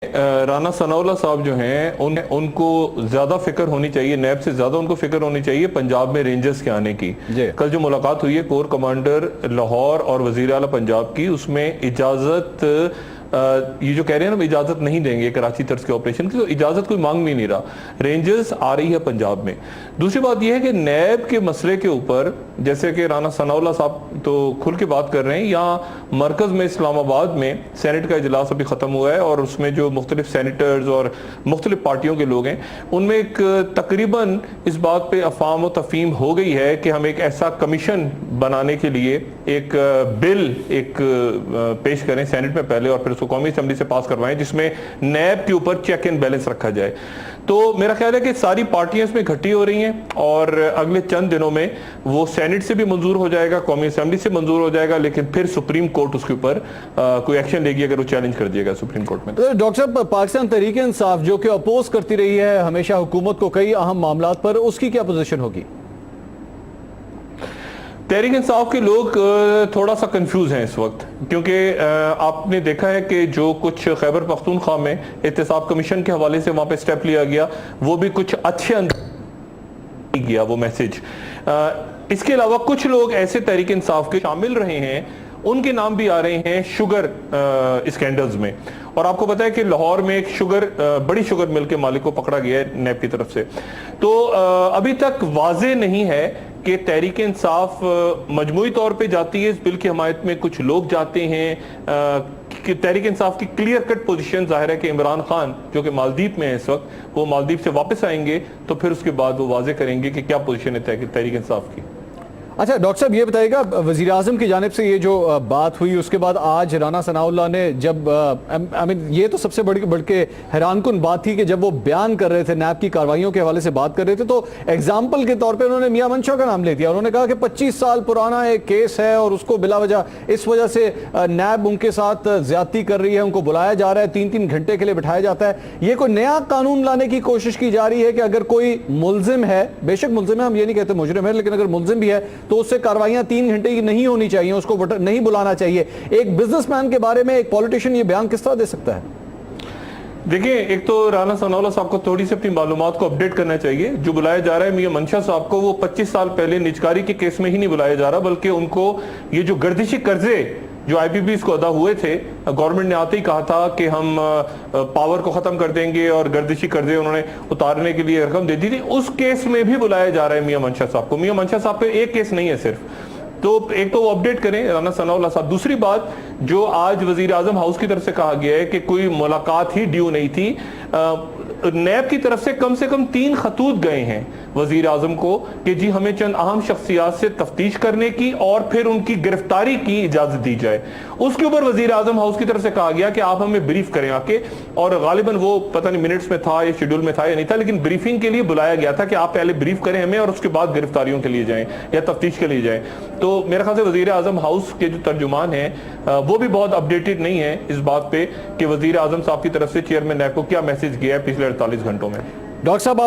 رانا ثناءاللہ صاحب جو ہیں ان کو زیادہ فکر ہونی چاہیے، نیب سے زیادہ ان کو فکر ہونی چاہیے پنجاب میں رینجرز کے آنے کی۔ کل جو ملاقات ہوئی ہے کور کمانڈر لاہور اور وزیر اعلیٰ پنجاب کی، اس میں اجازت یہ جو کہہ رہے ہیں نا اجازت نہیں دیں گے کراچی طرز کے آپریشن کی، تو اجازت کوئی مانگ نہیں رہا، رینجرز آ رہی ہے پنجاب میں۔ دوسری بات یہ ہے کہ نیب کے مسئلے کے اوپر جیسے کہ رانا ثناءاللہ صاحب تو کھل کے بات کر رہے ہیں، یہاں مرکز میں اسلام آباد میں سینٹ کا اجلاس ابھی ختم ہوا ہے اور اس میں جو مختلف سینیٹرز اور مختلف پارٹیوں کے لوگ ہیں ان میں ایک تقریباً اس بات پہ افہام و تفہیم ہو گئی ہے کہ ہم ایک ایسا کمیشن بنانے کے لیے ایک بل پیش کریں سینٹ میں پہلے اور پھر اس کو قومی اسمبلی سے پاس کروائیں، جس میں نیب کے اوپر چیک اینڈ بیلنس رکھا جائے۔ تو میرا خیال ہے کہ ساری پارٹیاں اس میں اکٹھی ہو رہی ہیں اور اگلے چند دنوں میں وہ سینٹ سے بھی منظور ہو جائے گا، قومی اسمبلی سے منظور ہو جائے گا، لیکن پھر سپریم کورٹ اس کے اوپر کوئی ایکشن لے گی اگر وہ چیلنج کر دیا گا سپریم کورٹ میں۔ ڈاکٹر صاحب، پاکستان تحریک انصاف جو کہ اپوز کرتی رہی ہے ہمیشہ حکومت کو کئی اہم معاملات پر، اس کی کیا پوزیشن ہوگی؟ تحریک انصاف کے لوگ تھوڑا سا کنفیوز ہیں اس وقت، کیونکہ آپ نے دیکھا ہے کہ جو کچھ خیبر پختونخوا میں احتساب کمیشن کے حوالے سے وہاں پہ سٹیپ لیا گیا وہ بھی کچھ اچھے انداز گیا وہ میسج۔ اس کے علاوہ کچھ لوگ ایسے تحریک انصاف کے شامل رہے ہیں، ان کے نام بھی آ رہے ہیں شوگر اسکینڈلز میں، اور آپ کو پتا ہے کہ لاہور میں ایک بڑی شوگر مل کے مالک کو پکڑا گیا ہے نیب کی طرف سے۔ تو ابھی تک واضح نہیں ہے کہ تحریک انصاف مجموعی طور پہ جاتی ہے اس بل کی حمایت میں، کچھ لوگ جاتے ہیں کہ تحریک انصاف کی کلیئر کٹ پوزیشن ظاہر ہے کہ عمران خان جو کہ مالدیپ میں ہیں اس وقت، وہ مالدیپ سے واپس آئیں گے تو پھر اس کے بعد وہ واضح کریں گے کہ کیا پوزیشن ہے تحریک انصاف کی۔ اچھا ڈاکٹر صاحب، یہ بتائیے گا وزیر اعظم کی جانب سے یہ جو بات ہوئی اس کے بعد آج رانا ثناءاللہ نے جب یہ تو سب سے بڑھ کے حیران کن بات تھی کہ جب وہ بیان کر رہے تھے نیب کی کارروائیوں کے حوالے سے بات کر رہے تھے تو ایگزامپل کے طور پہ انہوں نے میاں منشا کا نام لے دیا۔ انہوں نے کہا کہ 25 سال پرانا ایک کیس ہے اور اس کو بلا وجہ اس وجہ سے نیب ان کے ساتھ زیادتی کر رہی ہے، ان کو بلایا جا رہا ہے، 3 گھنٹے کے لیے بٹھایا جاتا ہے۔ یہ کوئی نیا قانون لانے کی کوشش کی جا رہی ہے کہ اگر کوئی ملزم ہے، بے شک ملزم ہے، ہم یہ نہیں کہتے مجرم ہے، لیکن اگر ملزم بھی ہے تو اس سے کارروائیاں 3 گھنٹے کی نہیں ہونی چاہیے، اس کو نہیں بلانا چاہیے۔ ایک بزنس مین کے بارے میں ایک پولیٹیشین یہ بیان کس طرح دے سکتا ہے؟ دیکھیں، ایک تو رانا ثناءاللہ صاحب کو تھوڑی سی اپنی معلومات کو اپڈیٹ کرنا چاہیے۔ جو بلایا جا رہا ہے میاں منشا صاحب کو، وہ 25 سال پہلے نجکاری کے کیس میں ہی نہیں بلایا جا رہا، بلکہ ان کو یہ جو گردشی قرضے جو آئی پی پی اس کو ادا ہوئے تھے، گورنمنٹ نے آتے ہی کہا تھا کہ ہم پاور کو ختم کر دیں گے اور گردشی قرضے انہوں نے اتارنے کے لیے رقم دے دی تھی، اس کیس میں بھی بلایا جا رہا ہے میاں منشا صاحب کو۔ میاں منشا صاحب پہ ایک کیس نہیں ہے صرف، تو ایک تو وہ اپڈیٹ کریں رانا ثناءاللہ صاحب۔ دوسری بات جو آج وزیر اعظم ہاؤس کی طرف سے کہا گیا ہے کہ کوئی ملاقات ہی ڈیو نہیں تھی، نیب کی طرف سے کم 3 خطوط گئے ہیں وزیر اعظم کو کہ جی ہمیں چند اہم شخصیات سے تفتیش کرنے کی اور پھر ان کی گرفتاری کی اجازت دی جائے۔ اس کے اوپر وزیر اعظم ہاؤس کی طرف سے کہا گیا کہ آپ ہمیں بریف کریں آ کے، اور غالباً وہ پتہ نہیں منٹس میں تھا یا شیڈول میں تھا یا نہیں تھا، لیکن بریفنگ کے لیے بلایا گیا تھا کہ آپ پہلے بریف کریں ہمیں اور اس کے بعد گرفتاریوں کے لیے جائیں یا تفتیش کے لیے جائیں۔ تو میرے خیال سے وزیر اعظم ہاؤس کے جو ترجمان ہیں وہ بھی بہت اپڈیٹڈ نہیں ہیں اس بات پہ کہ وزیر اعظم صاحب کی طرف سے چیئرمین نیب کو کیا میسج گیا ہے پچھلے 48 گھنٹوں میں۔ ڈاکٹر صاحب